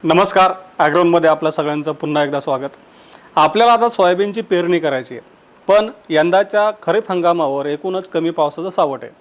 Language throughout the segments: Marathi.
नमस्कार, ॲग्रोनमध्ये आपल्या सगळ्यांचं पुन्हा एकदा स्वागत. आपल्याला आता सोयाबीनची पेरणी करायची आहे, पण यंदाच्या खरीप हंगामावर एकूणच कमी पावसाचं सावट आहे.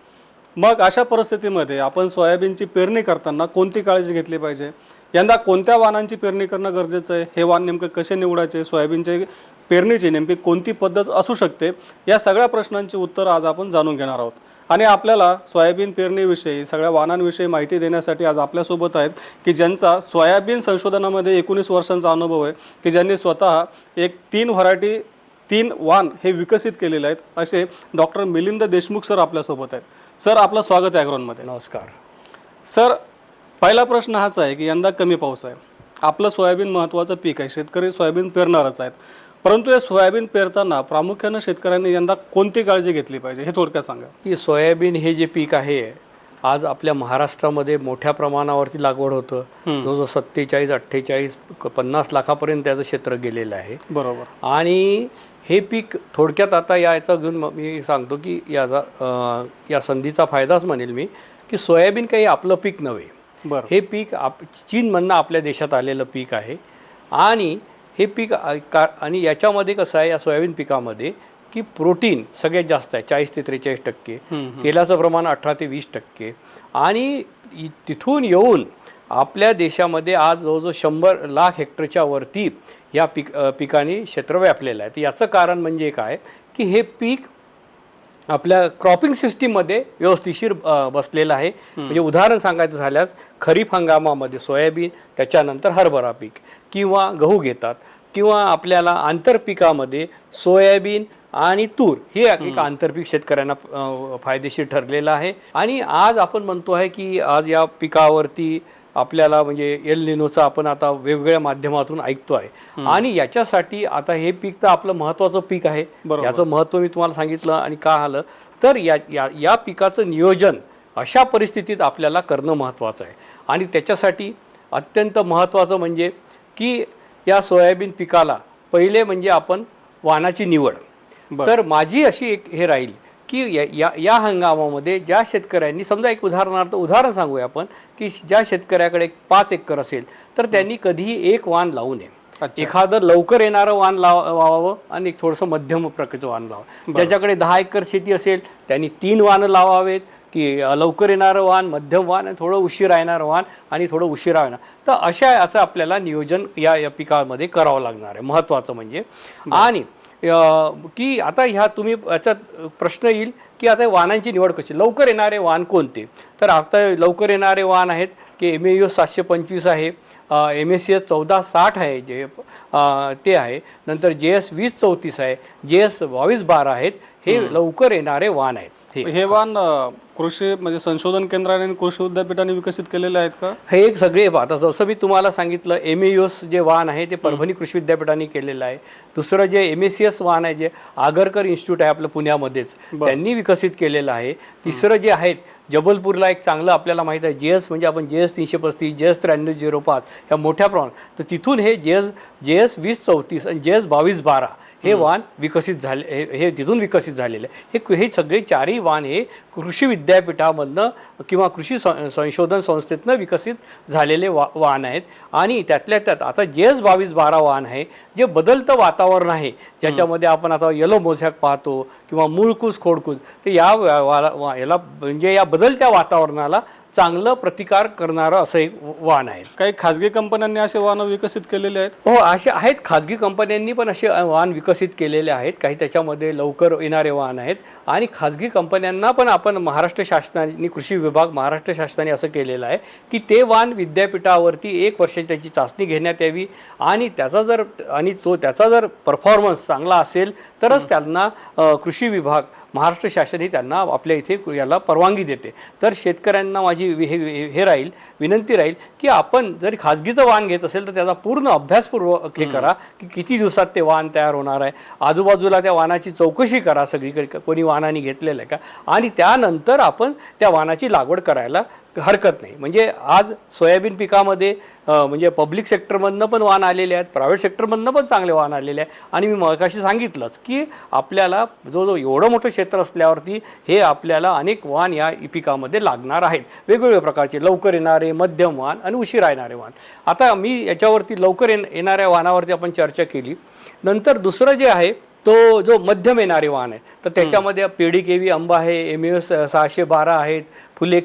मग अशा परिस्थितीमध्ये आपण सोयाबीनची पेरणी करताना कोणती काळजी घेतली पाहिजे? यंदा कोणत्या वाणांची पेरणी करणं गरजेचं आहे? हे वाण नेमकं कसे निवडायचे? सोयाबीनचे पेरणीची नेमकी कोणती पद्धत असू शकते? या सगळ्या प्रश्नांची उत्तरं आज आपण जाणून घेणार आहोत. आणि आपल्याला सोयाबीन पेरणीविषयी सगळ्या वाणांविषयी माहिती देण्यासाठी आज आपल्यासोबत आहेत की ज्यांचा सोयाबीन संशोधनामध्ये 19 वर्षांचा अनुभव आहे, की ज्यांनी स्वतः एक 3 वाण हे विकसित केलेले आहेत, असे डॉक्टर मिलिंद देशमुख सर आपल्यासोबत आहेत. सर, आपलं स्वागत आहे ॲग्रोनमध्ये. नमस्कार सर, पहिला प्रश्न हाच आहे की यंदा कमी पाऊस आहे. आपलं सोयाबीन महत्त्वाचं पीक आहे, शेतकरी सोयाबीन पेरणारच आहेत. परंतु हे सोयाबीन पेरताना प्रामुख्यानं शेतकऱ्यांनी यंदा कोणती काळजी घेतली पाहिजे हे थोडक्यात सांगा. की सोयाबीन हे जे पीक आहे आज आपल्या महाराष्ट्रामध्ये मोठ्या प्रमाणावरती लागवड होतं. जवळजवळ 47-48-50 लाखापर्यंत त्याचं क्षेत्र गेलेलं आहे. बरोबर. आणि हे पीक थोडक्यात आता याचं घेऊन मी सांगतो की या संधीचा फायदाच म्हणेल मी की सोयाबीन काही आपलं पीक नव्हे. बरं. हे पीक चीनमधनं आपल्या देशात आलेलं पीक आहे. आणि हे पीक आणि याच्यामध्ये कसं आहे, या सोयाबीन पिकामध्ये की प्रोटीन सगळ्यात जास्त आहे, 40 ते 43%. तेलाचं प्रमाण 18 ते 20%. आणि तिथून येऊन आपल्या देशामध्ये आज जवळजवळ 100 लाख हेक्टरच्या वरती या पिकाने क्षेत्र व्यापलेलं आहे. तर याचं कारण म्हणजे काय की हे पीक आपल्या क्रॉपिंग सिस्टीममध्ये व्यवस्थिशीर बसलेलं आहे. म्हणजे उदाहरण सांगायचं झाल्यास खरीप हंगामामध्ये सोयाबीन, त्याच्यानंतर हरभरा पीक किंवा गहू घेतात, किंवा आपल्याला आंतरपिकामध्ये सोयाबीन आणि तूर हे एक आंतरपीक शेतकऱ्यांना फायदेशीर ठरलेलं आहे. आणि आज आपण म्हणतो आहे की आज या पिकावरती आपल्याला म्हणजे एल निनोचा आपण आता वेगवेगळ्या माध्यमातून ऐकतो आहे. आणि याच्यासाठी आता हे पीक तर आपलं महत्त्वाचं पीक आहे. याचं महत्त्व मी तुम्हाला सांगितलं. आणि का आलं तर या पिकाचं नियोजन अशा परिस्थितीत आपल्याला करणं महत्त्वाचं आहे. आणि त्याच्यासाठी अत्यंत महत्त्वाचं म्हणजे की या सोयाबीन पिकाला पहिले म्हणजे आपण वाणाची निवड. तर माझी अशी एक हे राहील की या हंगामामध्ये ज्या शेतकऱ्यांनी समजा एक उदाहरण सांगूया आपण की ज्या शेतकऱ्याकडे 5 एकर असेल तर त्यांनी कधीही एक वाण लावू नये. एखादं लवकर येणारं वाण लावावं आणि एक थोडंसं मध्यम प्रकारचं वाण लावावं. ज्याच्याकडे 10 एकर शेती असेल त्यांनी 3 वाणं लावावेत, की लवकर येणारं वाण, मध्यम वाण आणि थोडं उशिरा येणारं वाण आणि थोडं उशिरा येणार. तर अशा याचं आपल्याला नियोजन या पिकामध्ये करावं लागणार आहे. महत्त्वाचं म्हणजे आणि की आता ह्या तुम्ही याच्यात प्रश्न येईल की आता वाणांची निवड कशी, लवकर येणारे वाण कोणते. तर आता लवकर येणारे वाण आहेत की MEUS 725 आहे, MSCS 1460 आहे जे ते आहे, नंतर JS 2034 आहे, JS 2212 आहेत. हे लवकर येणारे वाण आहेत. हे वाण कृषी म्हणजे संशोधन केंद्राने आणि कृषी विद्यापीठाने विकसित केलेले आहेत का? हे एक सगळे आता जसं मी तुम्हाला सांगितलं MEUS जे वाण आहे ते परभणी कृषी विद्यापीठाने केलेलं आहे. दुसरं जे MSCS वाण आहे जे आगरकर इन्स्टिट्यूट आहे आपलं पुण्यामध्येच, त्यांनी विकसित केलेलं आहे. तिसरं जे आहेत जबलपूरला एक चांगलं आपल्याला माहीत आहे JS म्हणजे आपण JS 335, JS 9305 ह्या मोठ्या प्रमाणात. तर तिथून हे JS 2034 आणि JS 2212 हे वाण विकसित झाले, हे तिथून विकसित झालेले हे सगळे चारही वाण हे कृषी विद्यापीठामधनं किंवा कृषी संशोधन संस्थेतनं विकसित झालेले वाण आहेत. आणि त्यातल्या त्यात आता JS 2212 वाण आहे जे बदलतं वातावरण आहे, ज्याच्यामध्ये आपण आता येलो मोझॅक पाहतो किंवा मूळकूस खोडकूस. तर याला म्हणजे या बदलत्या वातावरणाला चांगलं प्रतिकार करणारं असं एक वाण आहे. काही खाजगी कंपन्यांनी असे वाण विकसित केलेले आहेत? हो, असे आहेत. खाजगी कंपन्यांनी पण असे वाण विकसित केलेले आहेत. काही त्याच्यामध्ये लवकर येणारे वाण आहेत. आणि खाजगी कंपन्यांना पण आपण महाराष्ट्र शासनाने, कृषी विभाग महाराष्ट्र शासनाने असं केलेलं आहे की ते वाण विद्यापीठावरती 1 वर्षाची त्याची चाचणी घेण्यात यावी. आणि त्याचा जर परफॉर्मन्स चांगला असेल तरच त्यांना कृषी विभाग महाराष्ट्र शासन हे त्यांना आपल्या इथे याला परवानगी देते. तर शेतकऱ्यांना माझी हे राहील, विनंती राहील की आपण जरी खाजगीचं वाण घेत असेल तर त्याचा पूर्ण अभ्यासपूर्वक हे करा की किती दिवसात ते वाण तयार होणार आहे. आजूबाजूला त्या वाणाची चौकशी करा, सगळीकडे कोणी वाणाने घेतलेलं आहे का, आणि त्यानंतर आपण त्या वाणाची लागवड करायला हरकत नाही. म्हणजे आज सोयाबीन पिकामध्ये म्हणजे पब्लिक सेक्टरमधनं पण वाण आलेले आहेत, प्रायव्हेट सेक्टरमधनं पण चांगले वाण आलेले आहे. आणि मी मगाशी सांगितलंच की आपल्याला जो एवढं मोठं क्षेत्र असल्यावरती हे आपल्याला अनेक वाण या पिकामध्ये लागणार आहेत, वेगवेगळ्या प्रकारचे, लवकर येणारे, मध्यम वाण आणि उशिरा येणारे वाण. आता मी याच्यावरती लवकर येणाऱ्या वाणावरती आपण चर्चा केली. नंतर दुसरं जे आहे तो जो मध्यम येणारे वाण आहे, तर त्याच्यामध्ये पेडी केवी आंबा आहे, MS 612 आहेत, फुले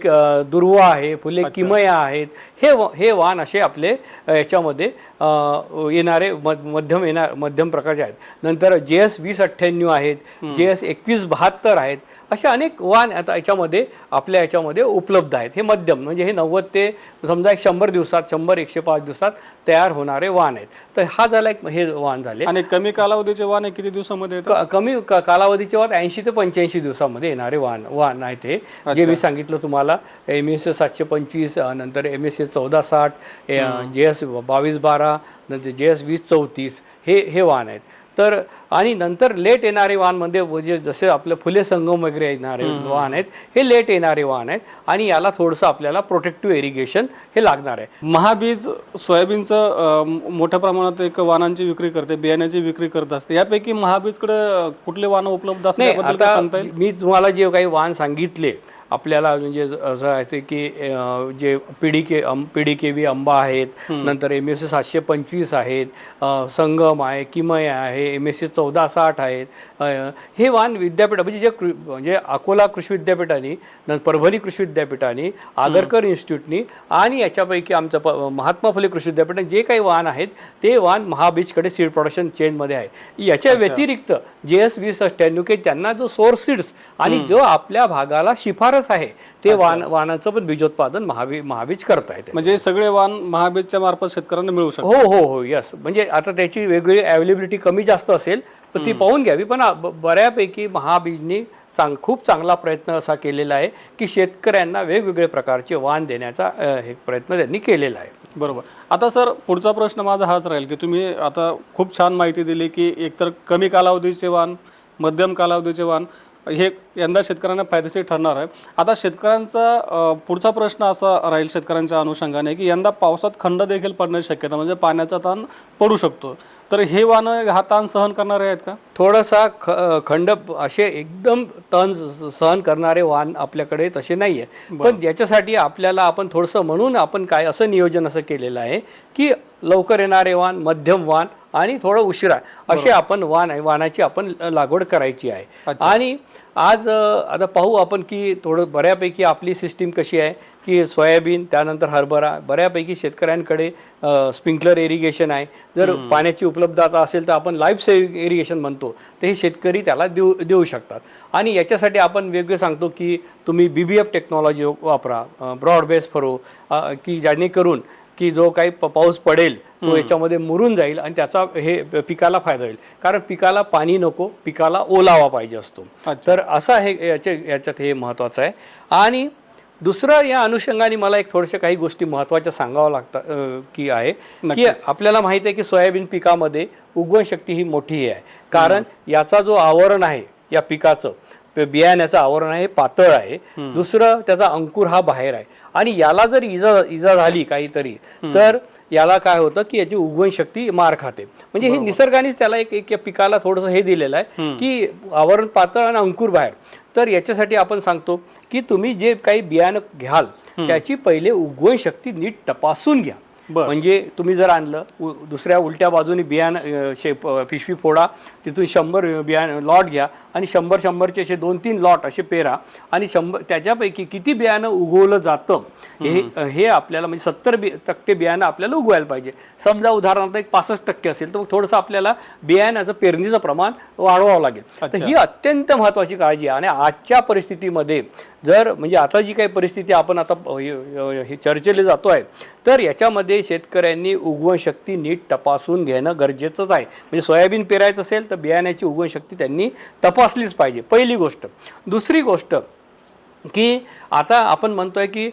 दुर्वा आहे, फुले किमया आहेत. हे वाण असे आपले याच्यामध्ये येणारे मध्यम प्रकारचे आहेत. नंतर JS 2098 आहेत, JS 2172 आहेत. असे अनेक वाण आता याच्यामध्ये आपल्या याच्यामध्ये उपलब्ध आहेत. हे मध्यम म्हणजे हे 90 ते समजा 100 दिवसात, 100-105 दिवसात तयार होणारे वाण आहेत. तर हा झाला एक हे वाण झाले. आणि कमी कालावधीचे वाण किती दिवसामध्ये येतात? कमी कालावधीचे वाण 80 ते 85 दिवसामध्ये येणारे वाण आहेत. हे जे मी सांगितलं तुम्हाला, MS 725, नंतर MS 1460, JS 2212, नंतर JS 2034 हे वाण आहेत. तर आणि नंतर लेट येणारे वाणमध्ये म्हणजे जसे आपले फुले संगम वगैरे येणारे वाण आहेत, हे लेट येणारे वाण आहेत. आणि याला थोडंसं आपल्याला प्रोटेक्टिव्ह इरिगेशन हे लागणार आहे. महाबीज सोयाबीनचं मोठ्या प्रमाणात एक वाणांची विक्री करते, बियाण्याची विक्री करत असते. यापैकी महाबीजकडे कुठले वाण उपलब्ध असतात? आता मी तुम्हाला जे काही वाण सांगितले आपल्याला, म्हणजे असं आहे की जे PDKV आंबा आहेत, नंतर MS 725 आहेत, संगम आहे, किमया आहे, MS 1460 आहेत. हे वाण विद्यापीठ म्हणजे अकोला कृषी विद्यापीठाने, परभणी कृषी विद्यापीठाने, आगरकर इन्स्टिट्यूटनी आणि याच्यापैकी आमचं महात्मा फुले कृषी विद्यापीठाने जे काही वाण आहेत ते वाण महाबीजकडे सीड प्रोडक्शन चेनमध्ये आहे. याच्या व्यतिरिक्त JS 2098 की त्यांना जो सोर्स सीड्स आणि जो आपल्या भागाला शिफारस आहे ते वाणाचं पण बीजोत्पादन महाबीज करतायत. म्हणजे सगळे वाण महाबीजच्या मार्फत शेतकऱ्यांना मिळू शकतो? हो यस. म्हणजे आता त्याची वेगळी अवेलेबिलिटी कमी जास्त असेल तर ती पाहून घ्यावी, पण बऱ्यापैकी महाबीजनी खूप चांगला प्रयत्न असा केलेला आहे की शेतकऱ्यांना वेगवेगळे प्रकारचे वाण देण्याचा हे प्रयत्न त्यांनी केलेला आहे. बरोबर. आता सर, पुढचा प्रश्न माझा हाच राहील की तुम्ही आता खूप छान माहिती दिली की एकतर कमी कालावधीचे वाण, मध्यम कालावधीचे वाण हे यंदा शेतकऱ्यांना फायदेशीर ठरणार आहे. आता शेतकऱ्यांचा पुढचा प्रश्न असा राहील शेतकऱ्यांच्या अनुषंगाने की यंदा पावसात खंड देखील पडण्याची शक्यता, म्हणजे पाण्याचा ताण पडू शकतो. तर हे वाण हा ताण सहन करणारे आहेत का? थोडासा खंड असे एकदम ताण सहन करणारे वाण आपल्याकडे तसे नाही आहे. पण याच्यासाठी आपल्याला आपण थोडंसं म्हणून आपण काय असं नियोजन असं केलेलं आहे की लवकर येणारे वाण, मध्यम वाण आणि थोडं उशिरा असे आपण वाणाची आपण लागवड करायची आहे. आणि आज आता पाहू आपण की थोडं बऱ्यापैकी आपली सिस्टीम कशी आहे की सोयाबीन, त्यानंतर हरभरा, बऱ्यापैकी शेतकऱ्यांकडे स्प्रिंकलर इरिगेशन आहे. जर पाण्याची उपलब्धता असेल तर आपण लाईफ सेव्हिंग इरिगेशन म्हणतो, तर हे शेतकरी त्याला देऊ शकतात. आणि याच्यासाठी आपण वेगळे सांगतो की तुम्ही BBF टेक्नॉलॉजी वापरा, ब्रॉड बेस फरो, की जेणेकरून की जो काही पाऊस पडेल तो याच्यामध्ये मुरून जाईल आणि त्याचा हे पिकाला फायदा होईल. कारण पिकाला पाणी नको, पिकाला ओलावा पाहिजे असतो. तर असं हे याच्यात हे महत्त्वाचं आहे. आणि दुसरं या अनुषंगाने मला एक थोडेसे काही गोष्टी महत्त्वाच्या सांगावं लागतात की आहे की आपल्याला माहिती आहे की सोयाबीन पिकामध्ये उगवण शक्ती ही मोठी आहे. कारण याचा जो आवरण आहे या पिकाचं, बियाण्याचं आवरण आहे पातळ आहे. दुसरं त्याचा अंकुर हा बाहेर आहे. आणि याला जर इजा झाली काहीतरी तर याला काय होतं की याची उगवण शक्ती मार खाते. म्हणजे हे निसर्गानेच त्याला एक पिकाला थोडंसं हे दिलेलं आहे की आवरण पातळ आणि अंकुर बाहेर. तर याच्यासाठी आपण सांगतो की तुम्ही जे काही बियाणं घ्याल त्याची पहिले उगवण शक्ती नीट तपासून घ्या. म्हणजे तुम्ही जर आणलं दुसऱ्या उलट्या बाजूने बियाणं पिशवी फोडा, तिथून 100 बियाणं लॉट घ्या आणि 100चे असे 2-3 लॉट असे पेरा आणि 100 त्याच्यापैकी किती बियाणं उगवलं जातं हे आपल्याला म्हणजे 70% बियाणं आपल्याला उगवायला पाहिजे. समजा उदाहरणार्थ एक 65% असेल तर मग थोडंसं आपल्याला बियाण्याचं पेरणीचं प्रमाण वाढवावं लागेल. तर ही अत्यंत महत्त्वाची काळजी आहे. आणि आजच्या परिस्थितीमध्ये जर म्हणजे आता जी काही परिस्थिती आपण आता हे चर्चेला जातो आहे तर याच्यामध्ये शेतकऱ्यांनी उगवण शक्ती नीट तपासून घेणं गरजेचंच आहे. म्हणजे सोयाबीन पेरायचं असेल तर बियाण्याची उगवण शक्ती त्यांनी तपासलीच पाहिजे, पहिली गोष्ट. दुसरी गोष्ट की आता आपण म्हणतोय की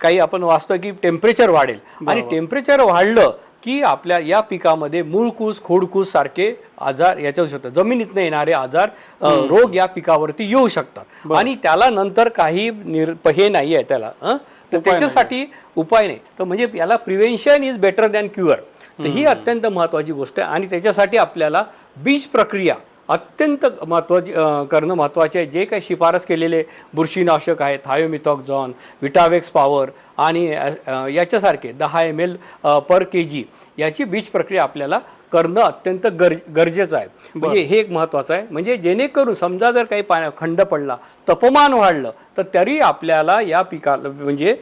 काही आपण वाचतोय की टेम्परेचर वाढेल आणि टेम्परेचर वाढलं की आपल्या या पिकामध्ये मूळकूस खोडकूस सारखे आजार याच्या शकतात, जमिनीतनं येणारे आजार रोग या पिकावरती येऊ शकतात आणि त्याला नंतर काही हे नाही आहे त्याला तर त्याच्यासाठी उपाय नाही. तर म्हणजे याला prevention is better than cure. तर ही अत्यंत महत्त्वाची गोष्ट आहे आणि त्याच्यासाठी आपल्याला बीज प्रक्रिया अत्यंत महत्त्वाची करणं महत्त्वाचे आहे. जे काही शिफारस केलेले बुरशीनाशक आहेत, थायोमिथॉक्झॉन, विटावेक्स पॉवर आणि याच्यासारखे 10 ml पर kg याची बीज प्रक्रिया आपल्याला करणं अत्यंत गरजेचं आहे. म्हणजे हे एक महत्त्वाचं आहे. म्हणजे जेणेकरून समजा जर काही खंड पडला, तापमान वाढलं, तर तरी आपल्याला या पिकाला म्हणजे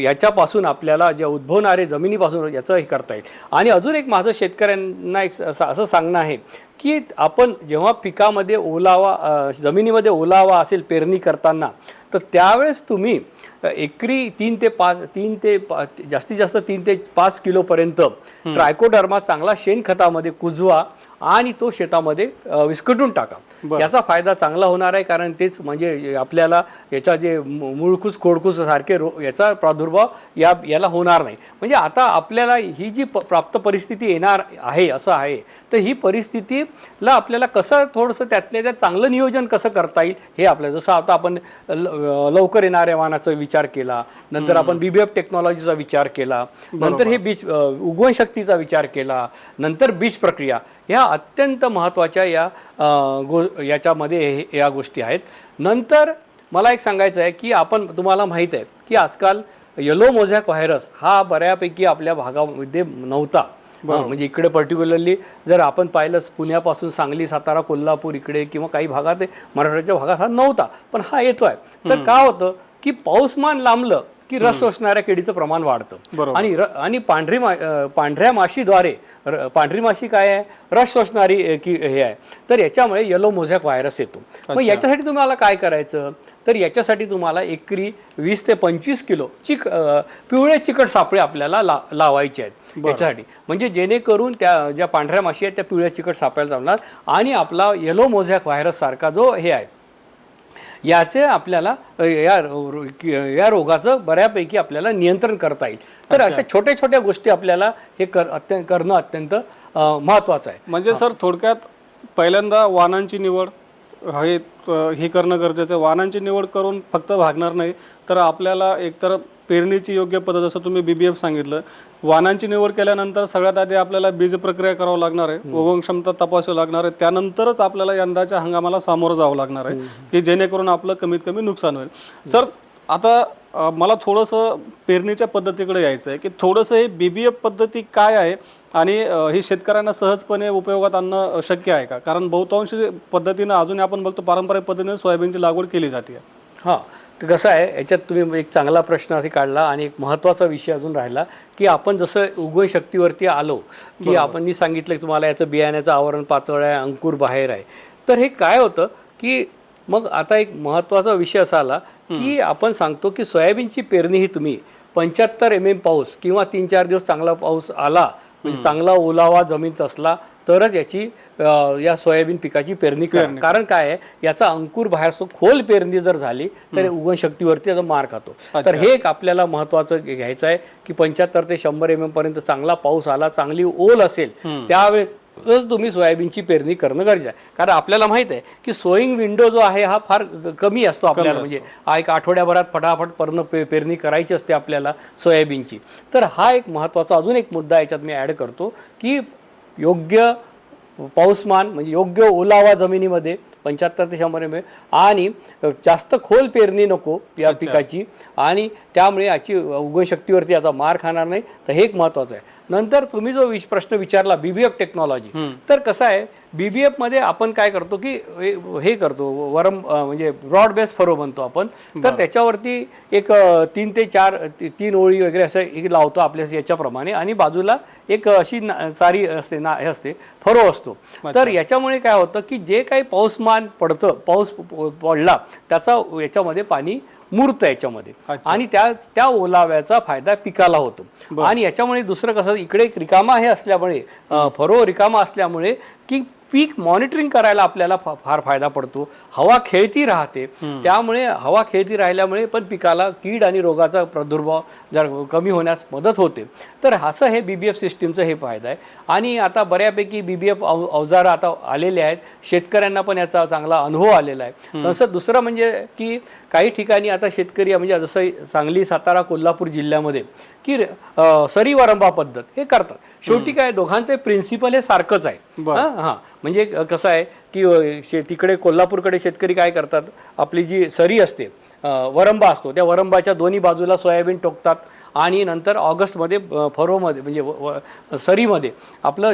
याच्यापासून आपल्याला जे उद्भवणारे जमिनीपासून याचं हे करता येईल. आणि अजून एक माझं शेतकऱ्यांना एक असं सांगणं आहे की आपण जेव्हा पिकामध्ये ओलावा जमिनीमध्ये ओलावा असेल पेरणी करताना, तर त्यावेळेस तुम्ही एकरी 3 ते 5 जास्तीत जास्त 3 ते 5 किलोपर्यंत ट्रायकोडर्मा चांगला शेणखतामध्ये कुजवा आणि तो शेतामध्ये विस्कटून टाका. याचा फायदा चांगला होणार आहे, कारण तेच म्हणजे आपल्याला याचा जे मूळकूस खोडकूस सारखे याचा प्रादुर्भाव याला होणार नाही. म्हणजे आता आपल्याला ही जी प्राप्त परिस्थिती येणार आहे असं आहे, तर ही परिस्थितीला आपल्याला कसं थोडंसं त्यातल्या त्यात चांगलं नियोजन कसं करता येईल हे आपल्याला, जसं आता आपण लवकर येणाऱ्या वाहनाचा विचार केला, नंतर आपण BBF टेक्नॉलॉजीचा विचार केला, नंतर हे बीज उगवण शक्तीचा विचार केला, नंतर बीज प्रक्रिया, ह्या अत्यंत महत्त्वाच्या याच्यामध्ये या गोष्टी आहेत. नंतर मला एक सांगायचं आहे की आपण तुम्हाला माहीत आहे की आजकाल येलो मोझॅक व्हायरस हा बऱ्यापैकी आपल्या भागामध्ये नव्हता. म्हणजे इकडे पर्टिक्युलरली जर आपण पाहिलं पुण्यापासून सांगली, सातारा, कोल्हापूर इकडे किंवा काही भागात मराठवाड्याच्या भागात हा नव्हता, पण हा येतोय. तर काय होतं की पाऊसमान लांबलं की रस शोषणाऱ्या किडीचं प्रमाण वाढतं आणि पांढऱ्या माशीद्वारे, पांढरी माशी काय आहे, रस शोषणारी हे आहे, तर याच्यामुळे येलो मोझॅक व्हायरस येतो. मग याच्यासाठी तुम्हाला काय करायचं, तर याच्यासाठी तुम्हाला एकरी 20 ते 25 किलो पिवळे चिकट सापळे आपल्याला लावायचे आहेत याच्यासाठी. म्हणजे जेणेकरून त्या ज्या पांढऱ्या माशी आहेत त्या पिवळ्या चिकट सापळ्याला जाणार आणि आपला येलो मोझॅक व्हायरस सारखा जो हे आहे याचे आपल्याला या रोगाचं बऱ्यापैकी आपल्याला नियंत्रण करता येईल. तर अशा छोट्या छोट्या गोष्टी आपल्याला हे करणं अत्यंत महत्त्वाचं आहे. म्हणजे सर थोडक्यात पहिल्यांदा वाहनांची निवड हे करणं गरजेचं आहे. वाहनांची निवड करून फक्त भागणार नाही, तर आपल्याला एकतर पेरणीची योग्य पद्धत, जसं तुम्ही BBF सांगितलं, वाहनांची निवड केल्यानंतर सगळ्यात आधी आपल्याला बीज प्रक्रिया करावं लागणार आहे, उगवण क्षमता तपासावी लागणार आहे, त्यानंतरच आपल्याला यंदाच्या हंगामाला सामोरं जावं लागणार आहे की जेणेकरून आपलं कमीत कमी नुकसान होईल. सर आता मला थोडंसं पेरणीच्या पद्धतीकडे यायचं आहे की थोडंसं हे BBF पद्धती काय आहे आणि ही शेतकऱ्यांना सहजपणे उपयोगात आणणं शक्य आहे का? कारण बहुतांश पद्धतीनं अजून आपण बघतो पारंपरिक पद्धतीने सोयाबीनची लागवड केली जाते. हां, तर कसं आहे याच्यात तुम्ही एक चांगला प्रश्न असे काढला आणि एक महत्त्वाचा विषय अजून राहिला की आपण जसं उगवण शक्तीवरती आलो की आपण मी सांगितलं की तुम्हाला याचं बियाण्याचं आवरण पातळ आहे, अंकुर बाहेर आहे. तर हे काय होतं की मग आता एक महत्त्वाचा विषय असा आला की आपण सांगतो की सोयाबीनची पेरणी ही तुम्ही 75 mm पाऊस किंवा 3-4 दिवस चांगला पाऊस आला, म्हणजे चांगला ओलावा जमीन असला तरच याची या सोयाबीन पिकाची पेरणी करा. कारण काय आहे, याचा अंकुर बाहेर खोल पेरणी जर झाली तर उगवण शक्तीवरती याचा मार खातो. तर हे एक आपल्याला महत्त्वाचं घ्यायचं आहे की 75 ते 100 mm पर्यंत चांगला पाऊस आला, चांगली ओल असेल, त्यावेळेस तुम्ही सोयाबीनची पेरणी करणं गरजेचं आहे. कारण आपल्याला माहित आहे की सोईंग विंडो जो आहे हा फार कमी असतो आपल्याला, म्हणजे एक आठवड्याभरात फटाफट पेरणी करायची असते आपल्याला सोयाबीनची. तर हा एक महत्त्वाचा अजून एक मुद्दा याच्यात मी ॲड करतो की योग्य पाऊसमान म्हणजे योग्य ओलावा जमिनीमध्ये 75 ते 100 mm आणि जास्त खोल पेरणी नको या पिकाची, आणि त्यामुळे याची उगवण शक्तीवरती याचा मार खाणार नाही. तर हे एक महत्त्वाचं आहे. नंतर तुम्ही जो प्रश्न विचारला BBF टेक्नॉलॉजी, तर कसं आहे BBF मध्ये आपण काय करतो की हे करतो म्हणजे ब्रॉड बेस फरो म्हणतो आपण. तर त्याच्यावरती एक 3 ते 4 ओळी वगैरे असं एक लावतो आपल्या याच्याप्रमाणे आणि बाजूला एक अशी सारी असते हे असते फरो असतो. तर याच्यामुळे काय होतं की जे काही पाऊसमान पडतं, पाऊस पडला त्याचा याच्यामध्ये पाणी मूर्त याच्यामध्ये आणि त्या ओलाव्याचा फायदा पिकाला होतो. आणि याच्यामुळे दुसरं कसं, इकडे रिकामा हे असल्यामुळे फरो रिकामा असल्यामुळे की पीक मॉनिटरिंग करायला आपल्याला फार फायदा पडतो. हवा खेळती राहते, त्यामुळे हवा खेळती राहिल्यामुळे पण पिकाला कीड आणि रोगाचा प्रादुर्भाव जर कमी होण्यास मदत होते. तर असं हे BBF सिस्टीमचं हे फायदा आहे. आणि आता बऱ्यापैकी BBF अवजारं आता आलेले आहेत, शेतकऱ्यांना पण याचा चांगला अनुभव आलेला आहे. तसं दुसरं म्हणजे की काही ठिकाणी आता शेतकरी म्हणजे जसं सांगली, सातारा, कोल्हापूर जिल्ह्यामध्ये की सरी वरंबा पद्धत हे करतात. शेवटी काय दोघांचे प्रिन्सिपल हे सारखंच आहे. हां, म्हणजे कसं आहे की तिकडे कोल्हापूरकडे शेतकरी काय करतात, आपली जी सरी असते, वरंबा असतो, त्या वरंबाच्या दोन्ही बाजूला सोयाबीन टोकतात आणि नंतर ऑगस्टमध्ये फरोमध्ये म्हणजे सरीमध्ये आपलं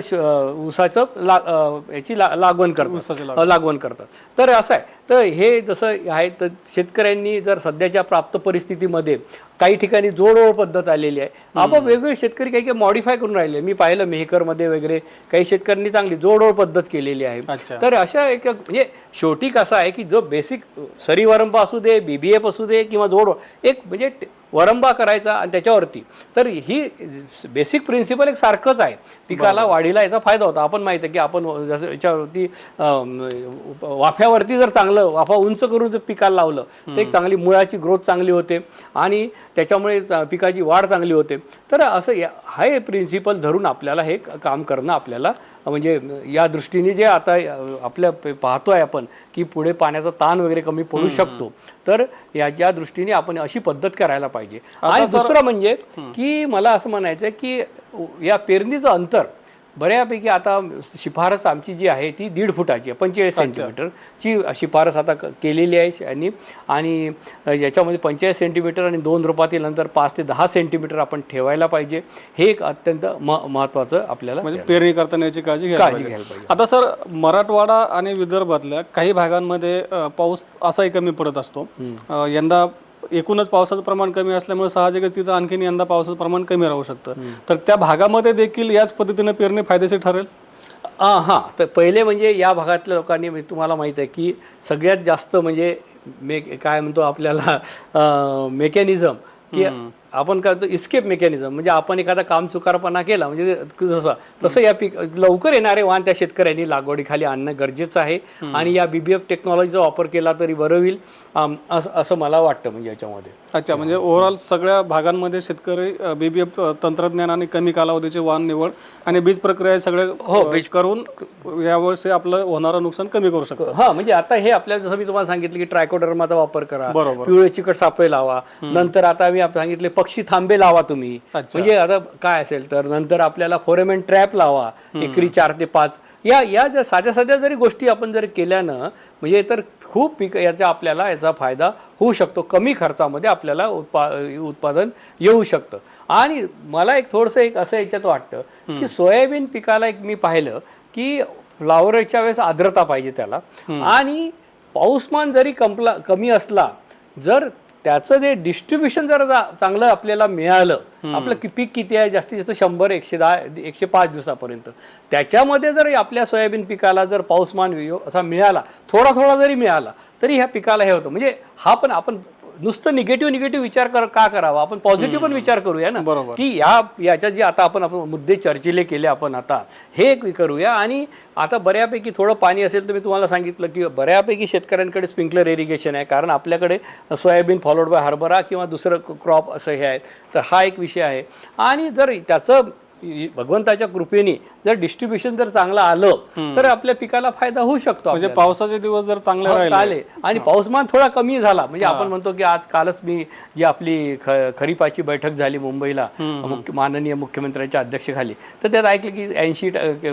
ऊसाचं याची लागवण करतात. तर असं आहे. तर हे जसं आहे तर शेतकऱ्यांनी जर सध्याच्या प्राप्त परिस्थितीमध्ये काही ठिकाणी जोडओळ पद्धत आलेली आहे. आपण वेगवेगळे शेतकरी काही काही मॉडिफाय करून राहिले. मी पाहिलं मेहकरमध्ये वगैरे काही शेतकऱ्यांनी चांगली जोडओळ पद्धत केलेली आहे. तर अशा एक म्हणजे शेवटी कसं आहे की जो बेसिक सरी वरंबा असू दे, BBF असू दे किंवा जोडओळ, एक म्हणजे वरंबा करायचा आणि त्याच्यावरती, तर ही बेसिक प्रिन्सिपल एक सारखंच आहे. पिकाला वाढीला याचा फायदा होता. आपण माहिती आहे की आपण जसं याच्यावरती वाफ्यावरती जर चांगलं वाफा उंच करून जर पिकाला लावलं तर एक चांगली मुळाची ग्रोथ चांगली होते आणि त्याच्यामुळे पिकाची वाढ चांगली होते. तर असं हे प्रिन्सिपल धरून आपल्याला हे काम करणं आपल्याला म्हणजे या दृष्टीने जे आता आपल्या पाहतोय आपण की पुढे पाण्याचा ताण वगैरे कमी पडू शकतो, तर याच्या दृष्टीने आपण अशी पद्धत करायला पाहिजे. आणि दुसरं म्हणजे की मला असं म्हणायचं की या पेरणीचं अंतर बऱ्यापैकी आता शिफारस आमची जी आहे ती 1.5 फुटाची आहे, 45 सेंटीमीटरची शिफारस आता केलेली आहे यांनी. आणि याच्यामध्ये 45 सेंटीमीटर आणि 2 रोपातील नंतर 5 ते 10 सेंटीमीटर आपण ठेवायला पाहिजे. हे एक अत्यंत महत्त्वाचं आपल्याला म्हणजे पेरणी करताना याची काळजी घ्यायला पाहिजे. आता सर, मराठवाडा आणि विदर्भातल्या काही भागांमध्ये पाऊस असाही कमी पडत असतो. यंदा एकूणच पावसाचं प्रमाण कमी असल्यामुळे साहजिकच तिथं आणखीन यंदा पावसाचं प्रमाण कमी राहू शकतं. तर त्या भागामध्ये देखील याच पद्धतीने पेरणी फायदेशीर ठरेल? हां, तर पहिले म्हणजे या भागातल्या लोकांनी, तुम्हाला माहीत आहे की सगळ्यात जास्त म्हणजे काय म्हणतो आपल्याला मेकॅनिझम की आपण काय म्हणतो इस्केप मेकॅनिझम, म्हणजे आपण एखादा कामचुकारपणा केला म्हणजे तसं या लवकर येणारे वाहन त्या शेतकऱ्यांनी लागवडीखाली आणणं गरजेचं आहे. आणि या BBF टेक्नॉलॉजीचा वापर केला तरी बरं होईल असं मला वाटतं म्हणजे याच्यामध्ये. अच्छा, म्हणजे ओव्हरऑल सगळ्या भागांमध्ये शेतकरी BBF तंत्रज्ञान आणि कमी कालावधीचे वाहन निवड आणि बीज प्रक्रिया सगळे करून यावर्षी आपलं होणारं नुकसान कमी करू शकतो. हां, म्हणजे आता हे आपल्याला जसं मी तुम्हाला सांगितलं की ट्रायकोडर्माचा वापर करा, पिवळे चिकट सापळे लावा, नंतर आता मी सांगितले पक्षी थांबे लावा तुम्ही. म्हणजे आता काय असेल तर नंतर आपल्याला फोरेमेन ट्रॅप लावा एकरी 4 ते 5. या ज्या साध्या साध्या जरी गोष्टी आपण जर केल्यानं म्हणजे तर खूप याचा फायदा होऊ शकतो. कमी खर्चामध्ये आपल्याला उत्पादन येऊ शकतं. आणि मला एक थोडंसं एक असं याच्यात वाटतं की सोयाबीन पिकाला एक मी पाहिलं की फ्लावरच्या वेळेस आर्द्रता पाहिजे त्याला. आणि पाऊसमान जरी कमी असला, जर त्याचं जे डिस्ट्रीब्युशन जर चांगलं आपल्याला मिळालं, आपलं पीक किती आहे जास्तीत जास्त 100, 110, 105 दिवसापर्यंत, त्याच्यामध्ये जर आपल्या सोयाबीन पिकाला जर पाऊसमान असा मिळाला, थोडा थोडा जरी मिळाला, तरी ह्या पिकाला हे होतं. म्हणजे हा पण आपण नुसतं निगेटिव्ह विचार का करावा, आपण पॉझिटिव्ह पण विचार करूया ना, की याच्या जे आता आपण मुद्दे चर्चेले केले आपण आता हे एक करूया. आणि आता बऱ्यापैकी थोडं पाणी असेल तर मी तुम्हाला सांगितलं की बऱ्यापैकी शेतकऱ्यांकडे स्प्रिंकलर इरिगेशन आहे, कारण आपल्याकडे सोयाबीन फॉलोड बाय हरभरा किंवा दुसरं क्रॉप असं हे आहे. तर हा एक विषय आहे. आणि जर त्याचं भगवंताच्या कृपेने जर डिस्ट्रीब्युशन जर चांगलं आलं तर आपल्या पिकाला फायदा होऊ शकतो. म्हणजे पावसाचे दिवस जर चांगले राहिले आणि पाऊसमान थोडा कमी झाला, म्हणजे आपण म्हणतो की कालच मी जी आपली खरीपाची बैठक झाली मुंबईला माननीय मुख्यमंत्र्यांच्या अध्यक्षतेखाली, तर त्यात ऐकलं की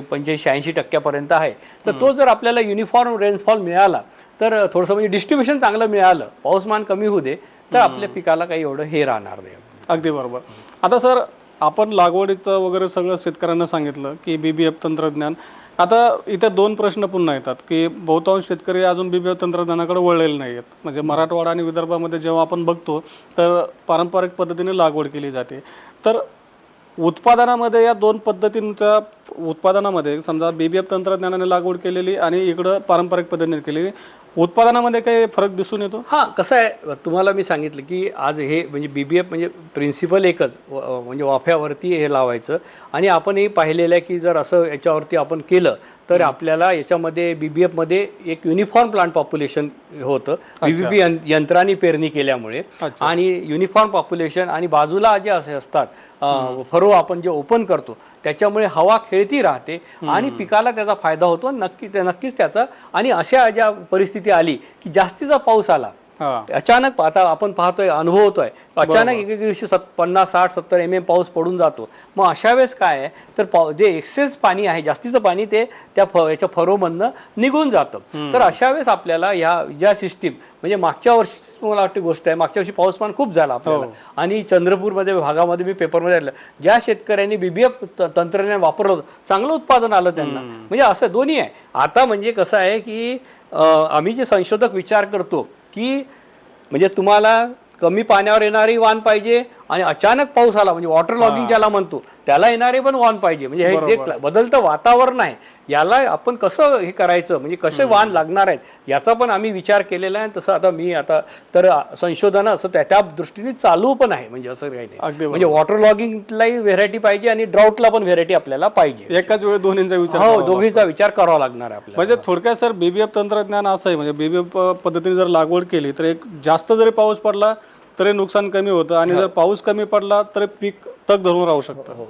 85-80% आहे. तर तो जर आपल्याला युनिफॉर्म रेनफॉल मिळाला तर थोडंसं म्हणजे डिस्ट्रीब्युशन चांगलं मिळालं, पाऊसमान कमी होऊ दे, तर आपल्या पिकाला काही एवढं हे राहणार नाही. अगदी बरोबर. आता सर, आपण लागवडीचं वगैरे सगळं शेतकऱ्यांना सांगितलं की BBF तंत्रज्ञान. आता इथे 2 प्रश्न पुन्हा येतात की बहुतांश शेतकरी अजून BBF तंत्रज्ञानाकडे वळलेले नाही आहेत. म्हणजे मराठवाडा आणि विदर्भामध्ये जेव्हा आपण बघतो तर पारंपरिक पद्धतीने लागवड केली जाते. तर उत्पादनामध्ये या 2 पद्धतींच्या उत्पादनामध्ये समजा BBF तंत्रज्ञानाने लागवड केलेली आणि इकडं पारंपरिक पद्धतीने केलेली, उत्पादनामध्ये काही फरक दिसून येतो? हां, कसं आहे तुम्हाला मी सांगितलं की आज हे म्हणजे BBF म्हणजे प्रिन्सिपल एकच म्हणजे वाफ्यावरती हे लावायचं आणि आपणही पाहिलेलं आहे की जर असं याच्यावरती आपण केलं तर आपल्याला याच्यामध्ये BBF मध्ये एक युनिफॉर्म प्लांट पॉप्युलेशन होतं BBP यंत्राने पेरणी केल्यामुळे आणि युनिफॉर्म पॉप्युलेशन आणि बाजूला जे असे असतात फरो आपण जे ओपन करतो त्याच्यामुळे हवा खेळती राहते आणि पिकाला त्याचा फायदा होतो नक्कीच त्याचा आणि अशा ज्या परिस्थिती आली की जास्तीचा पाऊस आला अचानक आता आपण पाहतोय अनुभवतोय अचानक एक दिवशी 50 60 70 mm पाऊस पडून जातो मग अशा वेळेस काय आहे तर जे एक्सेस पाणी आहे जास्तीचं पाणी ते याच्या फरोमधनं निघून जातं तर अशा वेळेस आपल्याला ह्या ज्या सिस्टीम म्हणजे मागच्या वर्षी मला वाटते गोष्ट आहे मागच्या वर्षी पाऊसमान खूप झाला आपल्याला आणि चंद्रपूरमध्ये भागामध्ये मी पेपरमध्ये आलं ज्या शेतकऱ्यांनी BBF तंत्रज्ञान वापरलं होतं चांगलं उत्पादन आलं त्यांना म्हणजे असं दोन्ही आहे आता म्हणजे कसं आहे की आम्ही जे संशोधक विचार करतो की म्हणजे तुम्हाला कमी पाण्यावर येणारी वाण पाहिजे आणि अचानक पाऊस आला म्हणजे वॉटर लॉगिंग ज्याला म्हणतो त्याला येणारे पण वाण पाहिजे म्हणजे हे जे बदलतं वातावरण आहे याला आपण कसं हे करायचं म्हणजे कसे वाण लागणार आहेत याचा पण आम्ही विचार केलेला आहे तसं आता मी आता तर संशोधन असं त्या दृष्टीने चालू पण आहे म्हणजे असं काही नाही म्हणजे वॉटर लॉगिंगलाही व्हेरायटी पाहिजे आणि ड्राऊटला पण व्हेरायटी आपल्याला पाहिजे एकाच वेळी दोन्हींचा विचार हो दोघींचा विचार करावा लागणार आहे आपल्याला म्हणजे थोडक्यात सर BBF तंत्रज्ञान असं आहे म्हणजे BBF पद्धतीने जर लागवड केली तर एक जास्त जरी पाऊस पडला तरी नुकसान कमी होतं आणि जर पाऊस कमी पडला तर पीक तग धरून राहू शकतं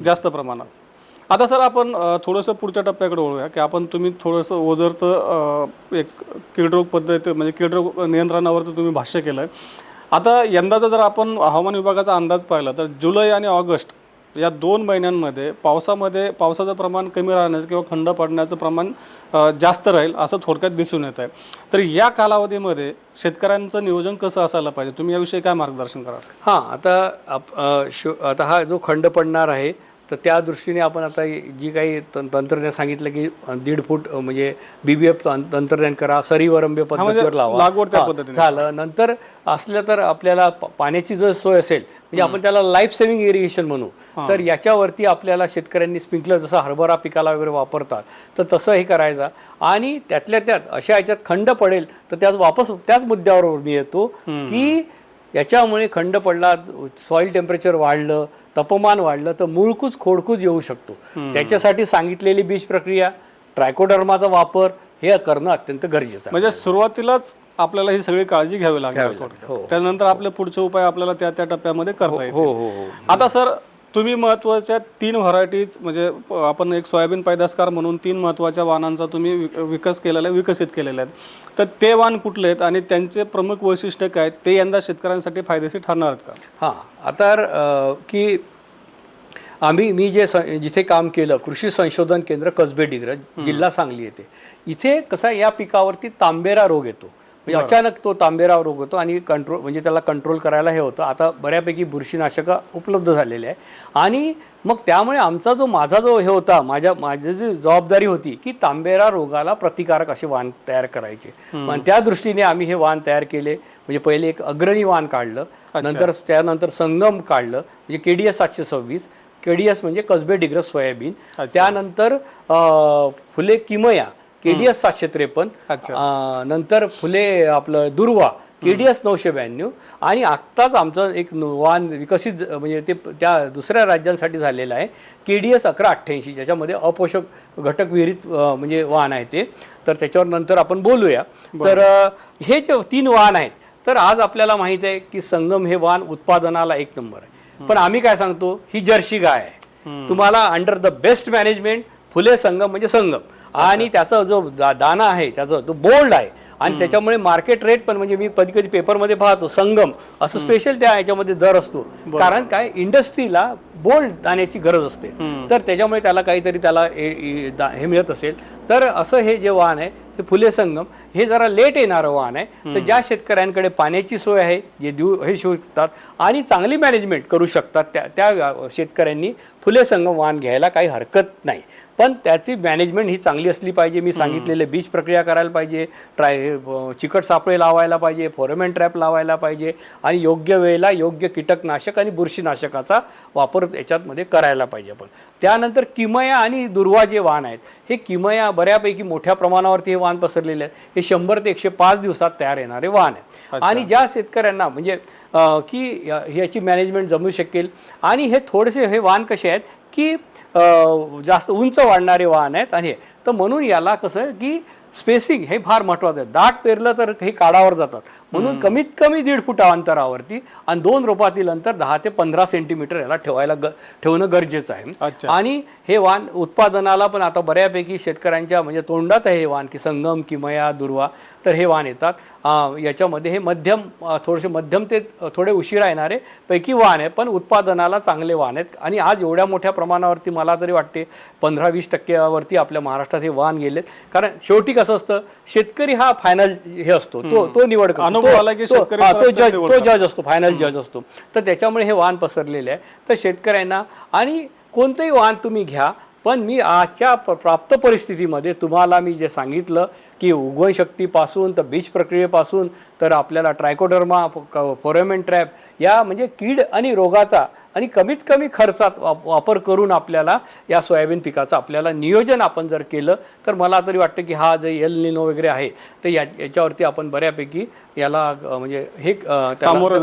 जास्त प्रमाणात आता सर आपण थोडंसं पुढच्या टप्प्याकडे वळूया की आपण तुम्ही थोडंसं ओझरतं एक कीडरोग पद्धती म्हणजे कीडरोग नियंत्रणावरती तुम्ही भाष्य केलं आहे आता यंदाचा जर आपण हवामान विभागाचा अंदाज पाहिला तर जुलै आणि ऑगस्ट या 2 महिन्यांमध्ये पावसाचं प्रमाण कमी राहण्याचं किंवा खंड पडण्याचं प्रमाण जास्त राहील असं थोडक्यात दिसून येत आहे तर या कालावधीमध्ये शेतकऱ्यांचं नियोजन कसं असायला पाहिजे तुम्ही याविषयी काय मार्गदर्शन कराल? हां आता हा जो खंड पडणार आहे तर त्या दृष्टीने आपण आता जी काही तंत्रज्ञान सांगितलं की 1.5 फूट म्हणजे BBF तंत्रज्ञान करा सरीवरंबे पद्धतीवर लावा झालं नंतर असलं तर आपल्याला पाण्याची जर सोय असेल म्हणजे आपण त्याला लाईफ सेव्हिंग इरिगेशन म्हणू तर याच्यावरती आपल्याला शेतकऱ्यांनी स्प्रिंकलर जसं हरभरा पिकाला वगैरे वापरतात तर तसं हे करायचं आणि त्यातल्या त्यात अशा याच्यात खंड पडेल तर त्याच मुद्द्यावर मी येतो की याच्यामुळे खंड पडला सॉईल टेम्परेचर वाढलं तापमान वाढलं तर मूळकूच खोडकूच येऊ शकतो त्याच्यासाठी सांगितलेली बीज प्रक्रिया ट्रायकोडर्माचा वापर हे करणं अत्यंत गरजेचं आहे म्हणजे सुरुवातीलाच आपल्याला ही सगळी काळजी घ्यावी लागेल त्यानंतर आपले पुढचे उपाय आपल्याला त्या टप्प्यामध्ये करता येतील आता सर तुम्ही महत्त्वाच्या 3 व्हरायटीज म्हणजे आपण एक सोयाबीन पैदासकार म्हणून 3 महत्त्वाच्या वाणांचा तुम्ही विकसित केलेले आहेत तर ते वाण कुठले आहेत आणि त्यांचे प्रमुख वैशिष्ट्य काय ते यंदा शेतकऱ्यांसाठी फायदेशीर ठरणार आहेत का? हां आता की मी जिथे काम केलं कृषी संशोधन केंद्र कसबे डिग्रज जिल्हा सांगली येथे इथे कसा या पिकावरती तांबेरा रोग येतो म्हणजे अचानक तो तांबेरा रोग होतो आणि त्याला कंट्रोल करायला हे होतं आता बऱ्यापैकी बुरशीनाशकं उपलब्ध झालेले आहे आणि मग त्यामुळे माझा जो हे होता माझी जी जबाबदारी होती की तांबेरा रोगाला प्रतिकारक असे वाण तयार करायचे पण त्या दृष्टीने आम्ही हे वाण तयार केले म्हणजे पहिले एक अग्रणी वाण काढलं त्यानंतर संगम काढलं म्हणजे KDS 726 KDS म्हणजे कसबे डिग्रज सोयाबीन त्यानंतर फुले किमया KDS 753 नंतर फुले आपलं दुर्वा KDS 992 आणि आत्ताच आमचं एक वाण विकसित म्हणजे ते त्या दुसऱ्या राज्यांसाठी झालेलं आहे KDS 1188 ज्याच्यामध्ये अपोषक घटक विहिरीत म्हणजे वाण आहे ते तर त्याच्यावर नंतर आपण बोलूया तर हे जे 3 वाण आहेत तर आज आपल्याला माहित आहे की संगम हे वाण उत्पादनाला 1 नंबर आहे पण आम्ही काय सांगतो ही जर्सी गाय आहे तुम्हाला अंडर द बेस्ट मॅनेजमेंट फुले संगम म्हणजे संगम आणि त्याचा जो दाना आहे त्याचा तो बोल्ड आहे आणि त्याच्यामुळे मार्केट रेट पण म्हणजे मी कधी कधी पेपरमध्ये पाहतो संगम असं स्पेशल त्या ह्याच्यामध्ये दर असतो कारण काय इंडस्ट्रीला बोल्ड दाण्याची गरज असते तर त्याच्यामुळे त्याला काहीतरी त्याला हे मिळत असेल तर असं हे जे वाण आहे ते फुले संगम हे जरा लेट येणारं वाण आहे तर ज्या शेतकऱ्यांकडे पाण्याची सोय आहे जे हे शकतात आणि चांगली मॅनेजमेंट करू शकतात त्या शेतकऱ्यांनी फुले संगम वाण घ्यायला काही हरकत नाही पण त्याची मॅनेजमेंट ही चांगली असली पाहिजे मी सांगितलेले बीज प्रक्रिया करायला पाहिजे चिकट सापळे लावायला पाहिजे फोरेमेन ट्रॅप लावायला पाहिजे आणि योग्य वेळेला योग्य कीटकनाशक आणि बुरशीनाशकाचा वापर याच्यामध्ये करायला पाहिजे आपण त्यानंतर किमया आणि दुर्वा जे वाण आहेत हे किमया बऱ्यापैकी मोठ्या प्रमाणावरती हे वाण वाण पसरलेले आहे हे 100 ते 105 दिवसात तयार येणारे वाण आहे. आणि ज्या शेतकऱ्यांना म्हणजे की ह्याची मॅनेजमेंट जमू शकेल आणि हे थोडेसे हे वाण कसे आहेत की जास्त उंच वाढणारे वाहन आहेत आणि तर म्हणून याला कसं की स्पेसिंग हे फार महत्त्वाचं आहे. दाट पेरलं तर हे काढावर जातात म्हणून कमीत कमी 1.5 फूट अंतरावरती आणि 2 रोपातील अंतर 10 ते 15 सेंटीमीटर याला ठेवणं गरजेचं आहे. आणि हे वाण उत्पादनाला पण आता बऱ्यापैकी शेतकऱ्यांच्या म्हणजे तोंडात आहे हे वाण की संगम किमया दुर्वा तर हे वाण येतात. याच्यामध्ये हे थोडेसे मध्यम ते थोडे उशिरा येणारे पैकी वाण आहे पण उत्पादनाला चांगले वाण आहेत. आणि आज एवढ्या मोठ्या प्रमाणावरती मला तरी वाटते 15-20% आपल्या महाराष्ट्रात हे वाण गेलेत. कारण शेवटी कसं असतं शेतकरी हा फायनल हे असतो तो निवड करतो तो जज असतो फायनल जज असतो. तर त्याच्यामुळे हे वाण पसरलेले आहे. तर शेतकऱ्यांना आणि कोणतंही वाण तुम्ही घ्या पण मी आजच्या प्राप्त परिस्थितीमध्ये तुम्हाला मी जे सांगितलं की उगवण शक्तीपासून तर बीज प्रक्रियेपासून तर आपल्याला ट्रायकोडर्मा फेरोमोन ट्रॅप या म्हणजे कीड आणि रोगाचा आणि कमीत कमी खर्चात वापर करून आपल्याला या सोयाबीन पिकाचं आपल्याला नियोजन आपण जर केलं तर मला तरी वाटतं की हा जे एल निनो वगैरे आहे तर याच्यावरती आपण बऱ्यापैकी याला म्हणजे हे समोर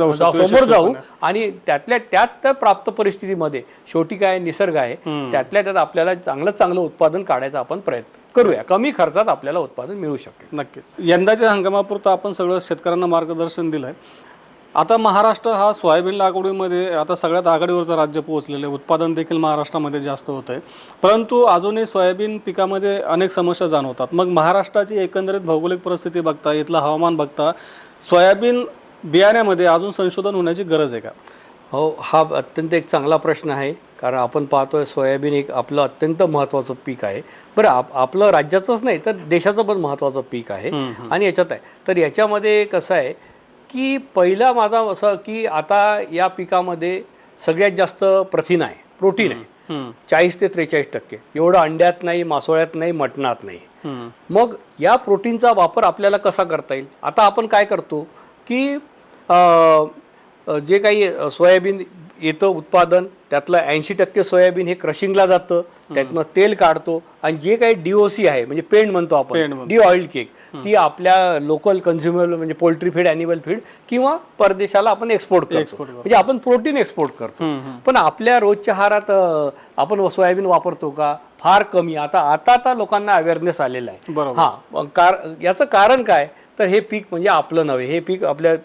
जाऊ आणि त्यात प्राप्त परिस्थितीमध्ये शेवटी काय निसर्ग आहे त्यात आपल्याला चांगलं उत्पादन काढायचा आपण प्रयत्न करूया. कमी खर्चात आपल्याला उत्पादन मिळू शकेल. नक्कीच यंदाच्या हंगामापुरतं आपण सगळं शेतकऱ्यांना मार्गदर्शन दिलं आहे. आता महाराष्ट्र हा सोयाबीन लागवडीमध्ये आता सगळ्यात आघाडीवरचं राज्य पोहोचलेलं आहे. उत्पादन देखील महाराष्ट्रामध्ये जास्त होतं आहे परंतु अजूनही सोयाबीन पिकामध्ये अनेक समस्या जाणवतात. मग महाराष्ट्राची एकंदरीत भौगोलिक परिस्थिती बघता इथलं हवामान बघता सोयाबीन बियाण्यामध्ये अजून संशोधन होण्याची गरज आहे का? हो हा अत्यंत एक चांगला प्रश्न आहे. कारण आपण पाहतोय सोयाबीन एक आपलं अत्यंत महत्त्वाचं पीक आहे. बरं आपलं राज्याचंच नाही तर देशाचं पण महत्त्वाचं पीक आहे आणि याच्यात आहे. तर याच्यामध्ये कसं आहे की पहिला माझा असं की आता या पिकामध्ये सगळ्यात जास्त प्रथिन आहे प्रोटीन आहे 40 ते 43%. एवढं अंड्यात नाही मासोळ्यात नाही मटणात नाही. मग या प्रोटीनचा वापर आपल्याला कसा करता येईल. आता आपण काय करतो की जे काही सोयाबीन येतं उत्पादन त्यातलं 80% सोयाबीन हे क्रशिंगला जातं त्यातनं तेल काढतो आणि जे काही DOC आहे म्हणजे पेंड म्हणतो आपण डी ऑइल्ड केक ती आपल्या लोकल कन्झ्युमेबल म्हणजे पोल्ट्री फीड ॲनिमल फीड किंवा परदेशाला आपण एक्सपोर्ट करतो म्हणजे आपण प्रोटीन एक्सपोर्ट करतो. पण आपल्या रोजच्या आहारात आपण सोयाबीन वापरतो का? फार कमी. आता लोकांना अवेअरनेस आलेला आहे. हां याचं कारण काय तर हे पीक म्हणजे आपलं नव्हे हे पीक आपल्या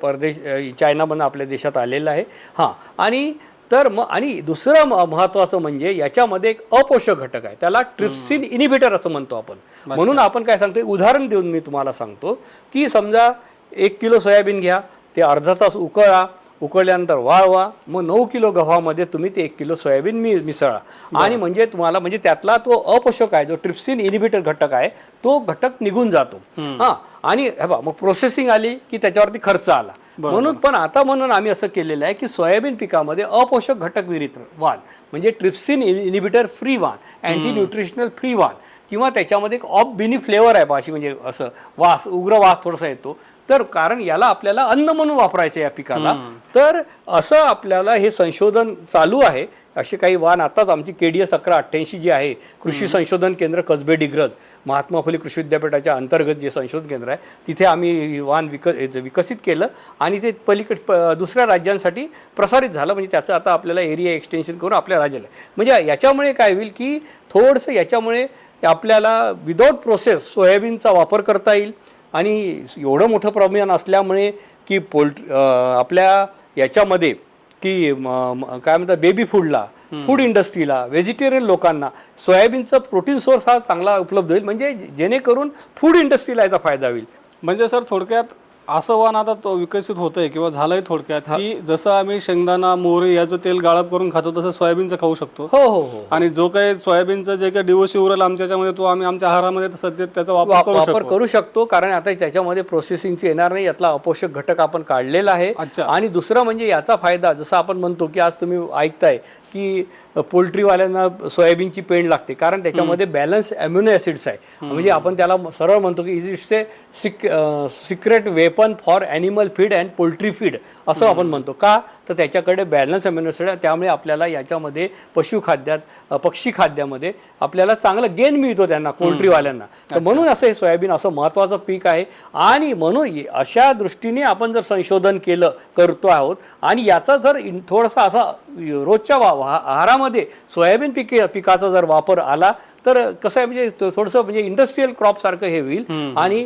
चायनामधून आपल्या देशात आलेलं आहे. हां आणि तर आणि दुसरं महत्त्वाचं म्हणजे याच्यामध्ये एक अपोषक घटक आहे त्याला ट्रिप्सिन इनिबिटर असं म्हणतो आपण. म्हणून आपण काय सांगतो उदाहरण देऊन मी तुम्हाला सांगतो की समजा 1 किलो सोयाबीन घ्या ते अर्धा तास उकळल्यानंतर वाळवा मग 9 किलो गव्हामध्ये तुम्ही ते 1 किलो सोयाबीन मिसळा आणि म्हणजे तुम्हाला म्हणजे त्यातला तो अपोषक आहे जो ट्रिप्सिन इनिबिटर घटक आहे तो घटक निघून जातो. हां आणि मग प्रोसेसिंग आली की त्याच्यावरती खर्च आला म्हणून आम्ही असं केलेलं आहे की सोयाबीन पिकामध्ये अपोषक घटक विरहित वाण म्हणजे ट्रिप्सिन इनिबिटर फ्री वाण अँटी न्यूट्रिशनल फ्री वाण किंवा त्याच्यामध्ये एक ऑफ बिनी फ्लेवर आहे अशी म्हणजे असं उग्र वास थोडासा येतो. तर कारण याला आपल्याला अन्न म्हणून वापरायचं या पिकाला तर असं आपल्याला हे संशोधन चालू आहे. असे काही वाण आताच आमची KDS 1188 जी आहे कृषी संशोधन केंद्र कसबे डिग्रज महात्मा फुले कृषी विद्यापीठाच्या अंतर्गत जे संशोधन केंद्र आहे तिथे आम्ही वाण विकसित केलं आणि ते दुसऱ्या राज्यांसाठी प्रसारित झालं म्हणजे त्याचं आता आपल्याला एरिया एक्सटेन्शन करून आपल्या राज्याला म्हणजे याच्यामुळे काय होईल की थोडंसं याच्यामुळे आपल्याला विदाऊट प्रोसेस सोयाबीनचा वापर करता येईल आणि एवढं मोठं प्रमाण असल्यामुळे की आपल्या याच्यामध्ये की काय म्हणतात बेबी फूडला फूड इंडस्ट्रीला व्हेजिटेरियन लोकांना सोयाबीनचा प्रोटीन सोर्स हा चांगला उपलब्ध होईल म्हणजे जेणेकरून फूड इंडस्ट्रीला याचा फायदा होईल. म्हणजे सर थोडक्यात असं वाण आता तो विकसित होतंय किंवा झालंय थोडक्यात की जसं आम्ही शेंगदाणा मोहरी याचं तेल गाळप करून खातो तसं सोयाबीनचं खाऊ शकतो. हो आणि जो काही सोयाबीनचं जे काही DOC उरेल आमच्यामध्ये तो आम्ही आमच्या आहारामध्ये सध्या त्याचा वापर करू शकतो कारण आता त्याच्यामध्ये प्रोसेसिंगची येणार नाही यातला अपोषक घटक आपण काढलेला आहे. आणि दुसरं म्हणजे याचा फायदा जसं आपण म्हणतो की आज तुम्ही ऐकताय की पोल्ट्रीवाल्यांना सोयाबीनची पेंड लागते, कारण त्याच्यामध्ये बॅलन्स अम्युनो ॲसिड्स आहे. म्हणजे आपण त्याला सरळ म्हणतो की it's a secret weapon for animal feed and poultry feed असं आपण म्हणतो. का तर त्याच्याकडे बॅलन्स अम्युनो ॲसिड आहे, त्यामुळे आपल्याला याच्यामध्ये पशुखाद्यात पक्षी खाद्यामध्ये आपल्याला चांगलं गेन मिळतो त्यांना, पोल्ट्रीवाल्यांना. तर म्हणून असं हे सोयाबीन असं महत्त्वाचं पीक आहे. आणि म्हणून अशा दृष्टीने आपण जर संशोधन करतो आहोत आणि याचा जर थोडासा असा रोजच्या आहारामध्ये सोयाबीन पिकाचा जर वापर आला तर कसं आहे, म्हणजे थोडंसं म्हणजे इंडस्ट्रीयल क्रॉप सारखं हे होईल आणि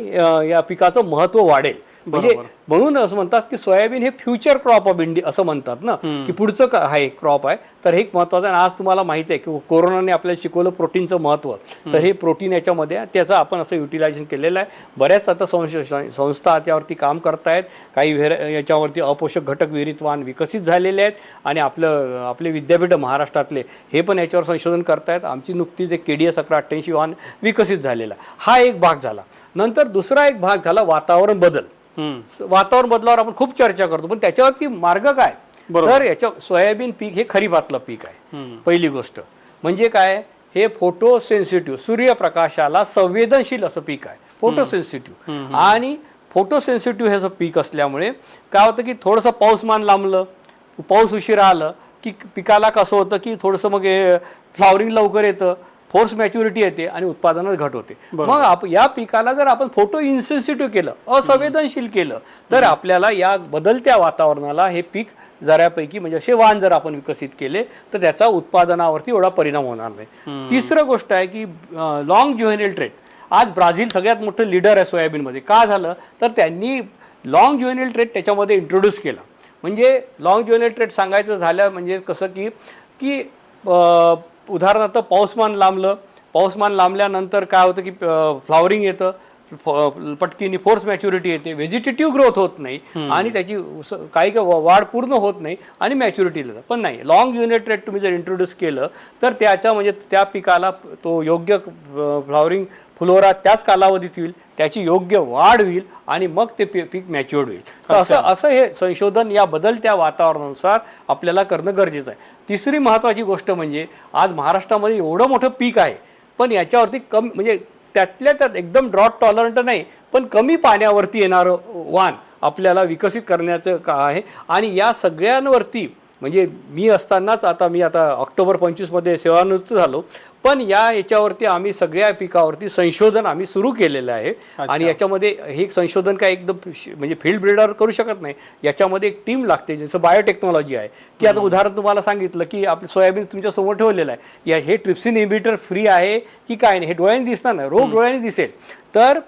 या पिकाचं महत्त्व वाढेल. म्हणजे म्हणून असं म्हणतात की सोयाबीन हे फ्युचर क्रॉप ऑफ इंडिया असं म्हणतात ना, की पुढचं आहे क्रॉप आहे. तर हे एक महत्त्वाचं आहे. आज तुम्हाला माहिती आहे की कोरोनाने आपल्याला शिकवलं प्रोटीनचं महत्त्व. तर हे प्रोटीन याच्यामध्ये त्याचं आपण असं युटिलायझेशन केलेलं आहे. बऱ्याच आता संस्था त्यावरती काम करतायत. काही याच्यावरती अपोषक घटक विहिरीतवान विकसित झालेले आहेत आणि आपले विद्यापीठ महाराष्ट्रातले हे पण याच्यावर संशोधन करतायत. आमची नुकतीच एक KDS 1188 वाहन विकसित झालेला. हा एक भाग झाला. नंतर दुसरा एक भाग झाला वातावरण बदल. वातावरण बदलावर आपण खूप चर्चा करतो, पण त्याच्यावरती मार्ग काय? तर याच्या सोयाबीन पीक हे खरीपातलं पीक आहे. पहिली गोष्ट म्हणजे काय, हे फोटोसेन्सिटिव्ह सूर्यप्रकाशाला संवेदनशील असं पीक आहे. फोटोसेन्सिटिव्ह आणि फोटोसेन्सिटिव्ह हे असं पीक असल्यामुळे काय होतं की थोडंसं पाऊसमान लांबलं, पाऊस उशिरा आलं की पिकाला कसं होतं की थोडंसं मग फ्लॉवरिंग लवकर येतं, फोर्स मॅच्युरिटी येते आणि उत्पादनात घट होते. मग या पिकाला जर आपण फोटो इन्सेन्सिटिव्ह केलं, असंवेदनशील केलं, तर आपल्याला या बदलत्या वातावरणाला हे पीक जऱ्यापैकी म्हणजे असे वाण जर आपण विकसित केले तर त्याचा उत्पादनावरती एवढा परिणाम होणार नाही. तिसरं गोष्ट आहे की लॉंग ज्युव्हेनाइल ट्रेट. आज ब्राझील सगळ्यात मोठं लीडर आहे सोयाबीनमध्ये. का झालं तर त्यांनी लॉंग ज्युव्हेनाइल ट्रेट त्याच्यामध्ये इंट्रोड्यूस केला. म्हणजे लॉंग ज्युव्हेनाइल ट्रेट सांगायचं झालं म्हणजे कसं की उदाहरणार्थ पाऊसमान लांबलं, पाऊसमान लांबल्यानंतर काय होतं की फ्लॉवरिंग येतं, पटकीने फोर्स मॅच्युरिटी येते, व्हेजिटेटिव्ह ग्रोथ होत नाही आणि त्याची काही वाढ पूर्ण होत नाही आणि मॅच्युरिटी येतं. पण नाही, लॉंग युनिट रेट तुम्ही जर इंट्रोड्यूस केलं तर त्याच्या म्हणजे त्या पिकाला तो योग्य फ्लॉवरिंग फुलोरा त्याच कालावधीत होईल, त्याची योग्य वाढ होईल आणि मग ते पीक मॅच्युअर्ड होईल. तर असं हे संशोधन या बदलत्या वातावरणानुसार आपल्याला करणं गरजेचं आहे. तिसरी महत्त्वाची गोष्ट म्हणजे आज महाराष्ट्रामध्ये एवढं मोठं पीक आहे, पण याच्यावरती कमी म्हणजे त्यातल्या त्यात एकदम ड्रॉट टॉलरंट नाही, पण कमी पाण्यावरती येणारं वाण आपल्याला विकसित करण्याचं का आहे. आणि या सगळ्यांवरती म्हणजे मी आता ऑक्टोबर 25मध्ये सेवानिवृत्त झालो, पण याच्यावरती आम्ही सगळ्या पिकावरती संशोधन आम्ही सुरू केलेलं आहे. आणि याच्यामध्ये हे संशोधन काय एकदम म्हणजे फील्ड ब्रीडर करू शकत नाही, याच्यामध्ये एक टीम लागते. जसं बायोटेक्नॉलॉजी आहे की आता उदाहरण तुम्हाला सांगितलं की आपलं सोयाबीन तुमच्या समोर ठेवलेलं आहे, हे ट्रिप्सिन इन्हिबिटर फ्री आहे की काय नाही हे डोळ्यांनी दिसणार नाही, रोग डोळ्यांनी दिसेल. तर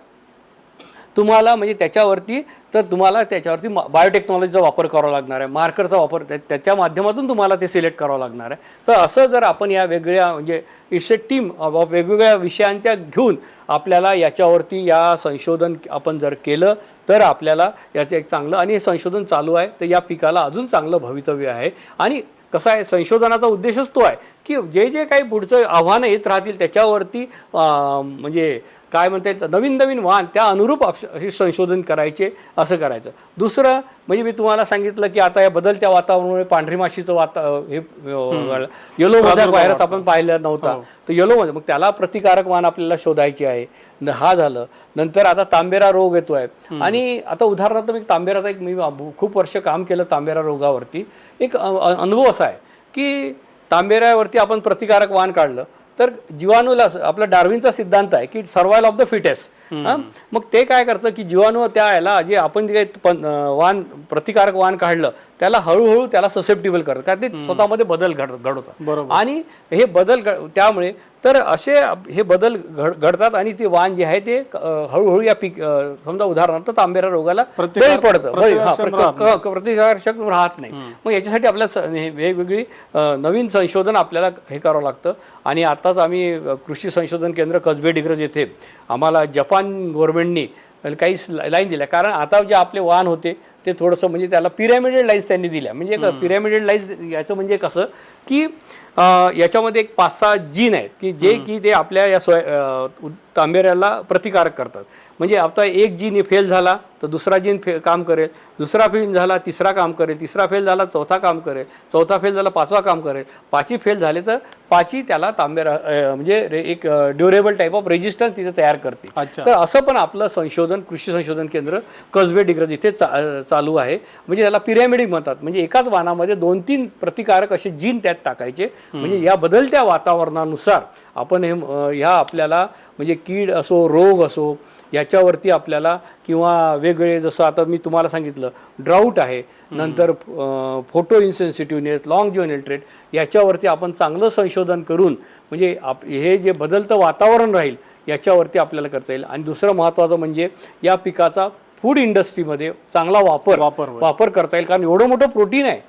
तुम्हाला म्हणजे त्याच्यावरती बायोटेक्नॉलॉजीचा वापर करावा लागणार आहे, मार्करचा वापर त्याच्या माध्यमातून तुम्हाला ते सिलेक्ट करावं लागणार आहे. तर असं जर आपण या वेगळ्या म्हणजे इट्स ए टीम वेगवेगळ्या विषयांच्या घेऊन आपल्याला याच्यावरती या संशोधन आपण जर केलं तर आपल्याला याचं एक चांगलं आणि हे संशोधन चालू आहे. तर या पिकाला अजून चांगलं भवितव्य आहे. आणि कसं आहे, संशोधनाचा उद्देशच तो आहे की जे काही पुढचं आव्हानं येत राहतील त्याच्यावरती म्हणजे काय म्हणता येईल नवीन नवीन वाण त्या अनुरूप असे संशोधन करायचे, असं करायचं. दुसरं म्हणजे मी तुम्हाला सांगितलं की आता या बदलत्या वातावरणामुळे पांढरी माशीचं येलो मोझॅक व्हायरस आपण पाहिला नव्हता, तर येलो मोझॅक मग त्याला प्रतिकारक वाण आपल्याला शोधायची आहे. हा झालं. नंतर आता तांबेरा रोग येतो आहे आणि आता उदाहरणार्थ मी खूप वर्ष काम केलं तांबेरा रोगावरती. एक अनुभव असा आहे की तांबेऱ्यावरती आपण प्रतिकारक वाण काढलं तर जीवाणूला आपला डार्विनचा सिद्धांत आहे की सर्वायवल ऑफ द फिटेस्ट. मग ते काय करतं की जीवाणू त्याला जे आपण जे प्रतिकारक वाण काढलं त्याला हळूहळू त्याला ससेप्टिबल करतं, कारण ते स्वतःमध्ये बदल घडवतात आणि हे बदल त्यामुळे तर असे हे बदल घडतात आणि ते वाण जे आहे ते हळूहळू या समजा उदाहरणार्थ तांबेरा रोगाला बळी पडतं, प्रतिकारशक्ती राहत नाही. मग याच्यासाठी आपल्याला वेगवेगळी नवीन संशोधन आपल्याला हे करावं लागतं. आणि आताच आम्ही कृषी संशोधन केंद्र कसबे डिग्रज येथे आम्हाला जपान गव्हर्नमेंटनी काही लाईन दिल्या, कारण आता जे आपले वाण होते ते थोडंसं म्हणजे त्याला पिरॅमिडेड लाईन्स त्यांनी दिल्या. म्हणजे पिरॅमिडेड लाईन्स याचं म्हणजे कसं की याच्यामध्ये एक 5-6 जीन आहेत की ते आपल्या या तांबेऱ्याला प्रतिकारक करतात. म्हणजे आता एक जीन फेल झाला तर दुसरा जीन काम करेल, दुसरा फेल झाला तिसरा काम करेल, तिसरा फेल झाला चौथा काम करेल, चौथा फेल झाला पाचवा काम करेल, पाचही फेल झाले तर पाचही त्याला म्हणजे एक ड्युरेबल टाईप ऑफ रेजिस्टन्स तिथे तयार करते. तर असं पण आपलं संशोधन, कृषी संशोधन केंद्र कसबे डिग्रज इथे चालू आहे. म्हणजे त्याला पिरॅमिडिक म्हणतात. म्हणजे एकाच वाणामध्ये 2-3 प्रतिकारक असे जीन त्यात टाकायचे. म्हणजे या बदलत्या वातावरणानुसार आपण ह्या आपल्याला म्हणजे कीड असो, रोग असो, याच्यावरती आपल्याला किंवा वेगळे, जसं आता मी तुम्हाला सांगितलं ड्राऊट आहे, नंतर फोटो इन्सेन्सिटिव्हनेस, लॉंग ज्युएनल ट्रेट, याच्यावरती आपण चांगलं संशोधन करून म्हणजे हे जे बदलतं वातावरण राहील याच्यावरती आपल्याला करता येईल. आणि दुसरं महत्त्वाचं म्हणजे या पिकाचा फूड इंडस्ट्रीमध्ये चांगला वापर करता येईल. कारण एवढं मोठं प्रोटीन आहे,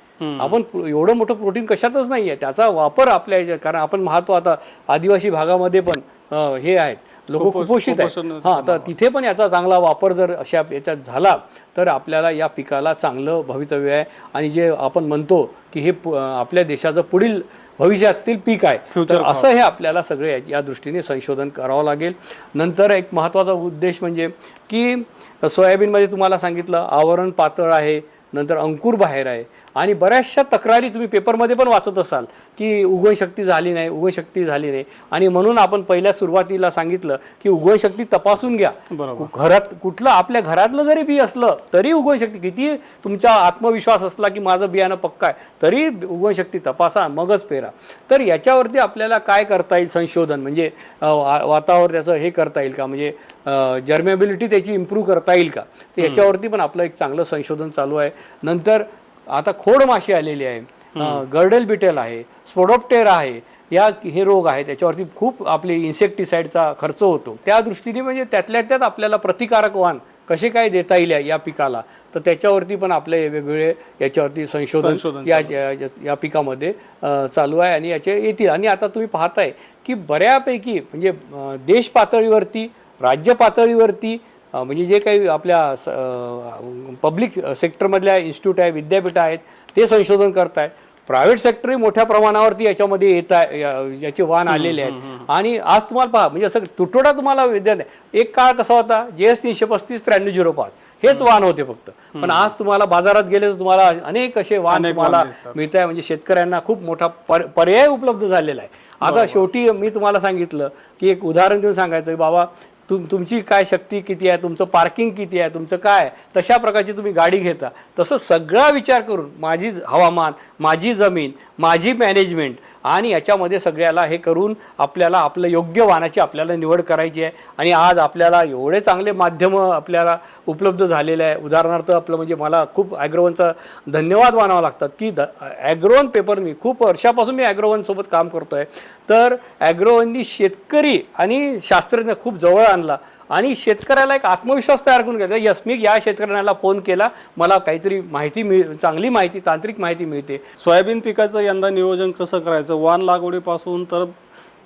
आपण एवढं मोठं प्रोटीन कशातच नाही आहे, त्याचा वापर आपल्या, कारण आपण महत्त्व आता आदिवासी भागामध्ये पण हे आहेत, लोक कुपोषित आहेत. हां, तर तिथे पण याचा चांगला वापर जर अशा याच्यात झाला तर आपल्याला या पिकाला चांगलं भवितव्य आहे. आणि जे आपण म्हणतो की हे आपल्या देशाचं पुढील भविष्यातील पीक आहे, तर असं हे आपल्याला सगळे या दृष्टीने संशोधन करावं लागेल. नंतर एक महत्त्वाचा उद्देश म्हणजे की सोयाबीनमध्ये तुम्हाला सांगितलं आवरण पातळ आहे, नंतर अंकुर बाहेर आहे, आणि बऱ्याचशा तक्रारी तुम्ही पेपरमध्ये पण वाचत असाल की उगवणशक्ती झाली नाही. आणि म्हणून आपण पहिल्या सुरुवातीला सांगितलं की उगवणशक्ती तपासून घ्या. घरात कुठलं आपल्या घरातलं जरी बी असलं तरी उगवणशक्ती, किती तुमचा आत्मविश्वास असला की माझं बियाणं पक्का आहे तरी उगवणशक्ती तपासा, मगच पेरा. तर याच्यावरती आपल्याला काय करता येईल संशोधन, म्हणजे वातावरण त्याचं हे करता येईल का, म्हणजे जर्मेबिलिटी त्याची इम्प्रूव्ह करता येईल का, तर याच्यावरती पण आपलं एक चांगलं संशोधन चालू आहे. नंतर आता खोड माशी आलेली आहे, गर्डल बिटेल आहे, स्पोडोप्टेरा आहे, हे रोग आहेत, त्याच्यावरती खूप आपले इन्सेक्टिसाईडचा खर्च होतो. त्या दृष्टीने म्हणजे त्यातल्या त्यात आपल्याला प्रतिकारक वाण कसे काय देता येईल या पिकाला, तर त्याच्यावरती पण आपले वेगवेगळे याच्यावरती संशोधन या पिकामध्ये चालू आहे आणि याचे येतील. आणि आता तुम्ही पाहताय की बऱ्यापैकी म्हणजे देश पातळीवरती, राज्य पातळीवरती, म्हणजे जे काही आपल्या पब्लिक सेक्टरमधल्या इन्स्टिट्यूट आहे, विद्यापीठ आहेत, ते संशोधन करतायत. प्रायव्हेट सेक्टरही मोठ्या प्रमाणावरती याच्यामध्ये येत आहे, याचे वाण आलेले आहेत. आणि आज तुम्हाला पहा, म्हणजे असं तुटवडा तुम्हाला विद्यार्थी, एक काळ कसा होता, JS 335-9305 हेच वाण होते फक्त, पण आज तुम्हाला बाजारात गेले तर तुम्हाला अनेक असे वाण तुम्हाला मिळत आहे. म्हणजे शेतकऱ्यांना खूप मोठा पर्याय उपलब्ध झालेला आहे. आता शेवटी मी तुम्हाला सांगितलं की एक उदाहरण देऊन सांगायचं, बाबा तुमची काय शक्ती किती आहे, तुमचं पार्किंग किती आहे, तुमचं काय, तशा प्रकारची तुम्ही गाडी घेता, तसं सगळा विचार करून माझी हवामान, माझी जमीन, माझी मॅनेजमेंट, आणि याच्यामध्ये सगळ्याला हे करून आपल्याला आपलं योग्य वाणाची आपल्याला निवड करायची आहे. आणि आज आपल्याला एवढे चांगले माध्यमं आपल्याला उपलब्ध झालेले आहे. उदाहरणार्थ आपलं म्हणजे मला खूप ॲग्रोवनचा धन्यवाद मानावं लागतात की ॲग्रोवन पेपर, मी खूप वर्षापासून मी ॲग्रोवनसोबत काम करतो आहे, तर ॲग्रोवननी शेतकरी आणि शास्त्रज्ञ खूप जवळ आणला आणि शेतकऱ्याला एक आत्मविश्वास तयार करून घ्यायचा. यस, मी या शेतकऱ्याला फोन केला, मला काहीतरी माहिती चांगली माहिती, तांत्रिक माहिती मिळते. सोयाबीन पिकाचं यंदा नियोजन कसं करायचं, वाण लागवडीपासून तर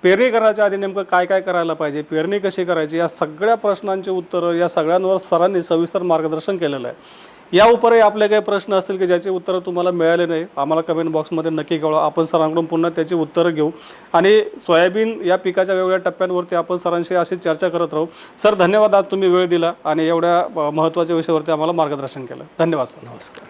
पेरणी करायच्या आधी नेमकं काय काय करायला पाहिजे, पेरणी कशी करायची, या सगळ्या प्रश्नांची उत्तरं या सगळ्यांवर सरांनी सविस्तर मार्गदर्शन केलेलं आहे. या उपरही आपले काही प्रश्न असतील की ज्याची उत्तरं तुम्हाला मिळाले नाही, आम्हाला कमेंट बॉक्समध्ये नक्की कळवा. आपण सरांकडून पुन्हा त्याची उत्तरं घेऊ आणि सोयाबीन या पिकाच्या वेगवेगळ्या टप्प्यांवरती आपण सरांशी अशी चर्चा करत राहू. सर, धन्यवाद, आज तुम्ही वेळ दिला आणि एवढ्या महत्त्वाच्या विषयावरती आम्हाला मार्गदर्शन केलं. धन्यवाद सर. नमस्कार.